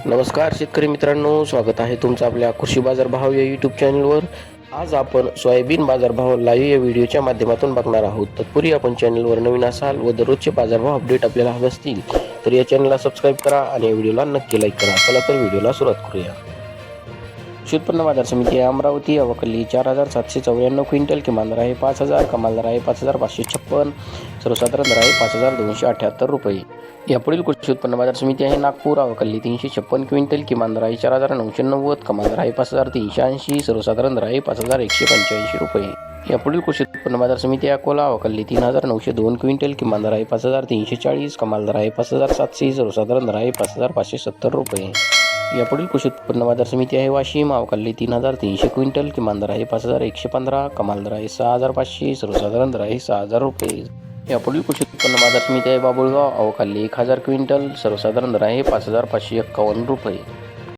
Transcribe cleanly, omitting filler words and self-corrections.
नमस्कार शेतकरी मित्रांनो, स्वागत आहे तुमचं आपल्या कृषी बाजार भाव या यूट्यूब चॅनलवर. आज आपण सोयाबीन बाजारभाव लाईव्ह या व्हिडिओच्या माध्यमातून बघणार आहोत. तत्पूर्वी आपण चॅनलवर नवीन असाल व दररोजचे बाजारभाव अपडेट आपल्याला हवे असतील तर या चॅनलला सबस्क्राईब करा आणि या व्हिडिओला नक्की लाईक करा. चला तर व्हिडिओला सुरुवात करूया. कृषी उत्पन्न बाजार समिती अमरावती अवकली 4794 क्विंटल, किमान दर आहे 5000, कमाल दर आहे 5556, सर्वसाधारण दर आहे 5278 रुपये. यापुढील कृषी उत्पन्न बाजार समिती आहे नागपूर अवकली 356 क्विंटल, किमान दर आहे 4990, कमाल दर आहे 5380, सर्वसाधारण दर आहे 5185 रुपये. यापुढील कृषी उत्पन्न बाजार समिती अकोला अवकली 3902 क्विंटल, किमान दर आहे 5340, कमाल दर आहे 5700, सर्वसाधारण दर आहे 5570 रुपये. यापुढील कृषी उत्पन्न बाजार समिती आहे वाशिम अवकाली 3300 क्विंटल, किमान दर आहे 5115, कमाल दर आहे 6500, सर्वसाधारण दर आहे 6000 रुपये. यापुढील कृषी उत्पन्न बाजार समिती आहे बाबुळगाव अवकाली 1000 क्विंटल, सर्वसाधारण दर आहे 5551 रुपये.